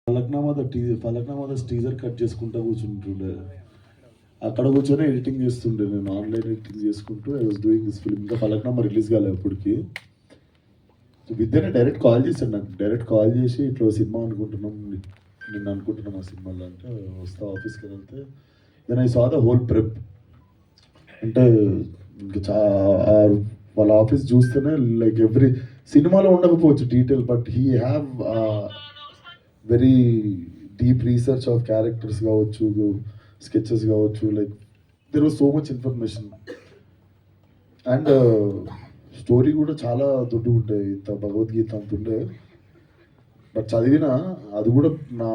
Falaknuma teaser cut చేసుకుంటా కూర్చుంటుండే. అక్కడ కూర్చొని ఎడిటింగ్ చేస్తుండే, నేను ఆన్లైన్ ఎడిటింగ్ చేసుకుంటూ I was doing this film. ఇంకా ఫలక్నామా రిలీజ్ కాలేదు అప్పటికి. విద్యనే డైరెక్ట్ కాల్ చేశాను, నాకు డైరెక్ట్ కాల్ చేసి ఇట్లా సినిమా అనుకుంటున్నాం, నిన్ను అనుకుంటున్నాం ఆ సినిమాలో అంటే వస్తా ఆఫీస్కి వెళ్తే then I saw the whole prep. అంటే ఇంకా వాళ్ళ ఆఫీస్ చూస్తేనే లైక్ ఎవ్రీ సినిమాలో ఉండకపోవచ్చు detail, but he have very deep research of characters కావచ్చు, స్కెచెస్ కావచ్చు, like there was so much information. And story కూడా చాలా దొడ్డు ఉంటాయి, ఇంత భగవద్గీత అంత ఉండే. బట్ చదివిన అది కూడా నా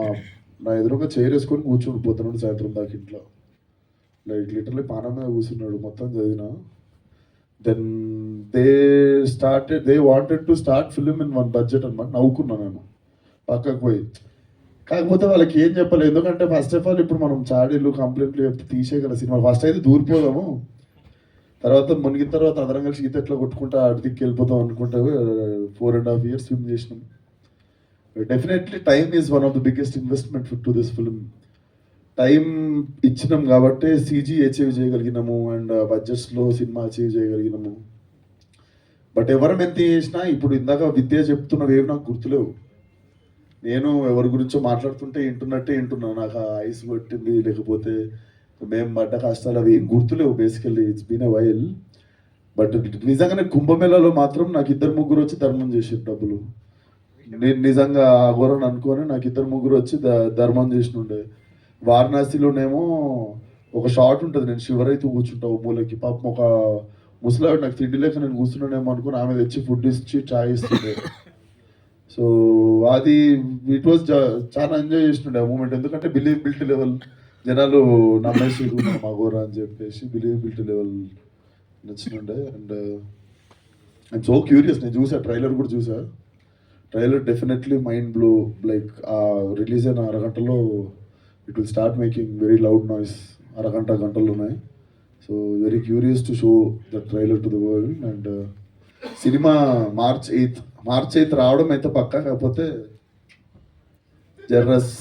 నా ఎదురుగా చైర్ వేసుకొని కూర్చోండి పొద్దున సాయంత్రం దాకా ఇంట్లో, లైక్ లిటరలీ పానం మీద కూర్చున్నాడు మొత్తం చదివిన. Then they wanted to start film in one budget అనమాట. నవ్వుకున్నాను నేను పక్కకు పోయి. కాకపోతే వాళ్ళకి ఏం చెప్పాలి, ఎందుకంటే ఫస్ట్ ఆఫ్ ఆల్ ఇప్పుడు మనం చాడీలు కంప్లైంట్లు చెప్తే తీసేయగల సినిమా. ఫస్ట్ అయితే దూరిపోదాము, తర్వాత మునిగిన తర్వాత అందరం కలిసి ఈత ఎట్లా కొట్టుకుంటా అడిదికి వెళ్ళిపోతాం అనుకుంటే 4.5 years ఫిల్మ్ చేసినాం. Definitely time is one of the biggest investment to this film. Time ఇచ్చినాం కాబట్టి సీజీ అచీవ్ చేయగలిగినాము అండ్ బడ్జెట్స్లో సినిమా అచీవ్ చేయగలిగినాము. బట్ ఎవరం ఎంత చేసినా ఇప్పుడు ఇందాక విద్య చెప్తున్నవి నాకు గుర్తులేవు. నేను ఎవరి గురించో మాట్లాడుతుంటే వింటున్నాను, నాకు ఐస్ పట్టింది లేకపోతే మేము పడ్డ కష్టాలు అవి ఏం గుర్తులేవు. Basically it's been a while. But నిజంగానే కుంభమేళాలో మాత్రం నాకు 2-3 వచ్చి ధర్మం చేసారు డబ్బులు. నేను నిజంగా అఘోరని అనుకొని నాకు 2-3 వచ్చి ధర్మం చేసినుండే. వారణాసిలోనేమో ఒక షాట్ ఉంటుంది, నేను శివరైతూ కూర్చుంటావు మూలకి, పాపం ఒక ముసలాడు నాకు తిండి లేక నేను కూర్చున్నానేమో అనుకుని ఆమె తెచ్చి ఫుడ్ ఇచ్చి చాయ్ ఇస్తుండే. సో అది ఇట్ వాజ్ చాలా ఎంజాయ్ చేస్తుండే ఆ మూమెంట్. ఎందుకంటే బిలీవబిలిటీ లెవెల్ జనాలు నమ్మేసి అఘోరా అని చెప్పేసి బిలీవబిలిటీ లెవెల్ నచ్చినుండే. అండ్ ఐఎమ్ సో క్యూరియస్, నేను చూసా ట్రైలర్ కూడా చూసా. Trailer definitely mind blow. Like ఆ రిలీజ్ అయిన అరగంటలో it will start making very loud noise. గంటలు ఉన్నాయి. So very curious to show the trailer to the world. And సినిమా March 8th రావడం అయితే పక్కా, కాకపోతే జర్రస్.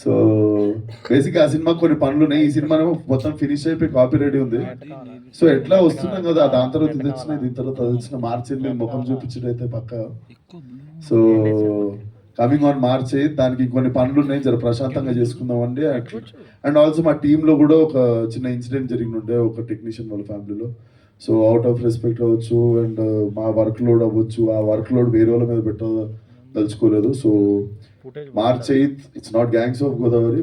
సో బేసిక్గా ఆ సినిమా కొన్ని పనులు ఉన్నాయి. ఈ సినిమా మొత్తం ఫినిష్ అయిపోయి కాపీ రెడీ ఉంది. సో ఎట్లా వస్తున్నాం కదా, దాని తర్వాత ఇది వచ్చిన దీని తర్వాత అది వచ్చిన March 8 ముఖం చూపించడం అయితే పక్కా. సో కమింగ్ ఆన్ March 8 దానికి కొన్ని పనులు ఉన్నాయి, జర ప్రశాంతంగా చేసుకుందామండి. అండ్ ఆల్సో మా టీంలో కూడా ఒక చిన్న ఇన్సిడెంట్ జరిగినుండే ఒక టెక్నీషియన్ వాళ్ళ ఫ్యామిలీలో. సో అవుట్ ఆఫ్ రెస్పెక్ట్ అవ్వచ్చు అండ్ మా వర్క్ లోడ్ అవ్వచ్చు, ఆ వర్క్ లోడ్ వేరే వాళ్ళ మీద పెట్టదలుచుకోలేదు. So March 8 it's not gangs of Godavari.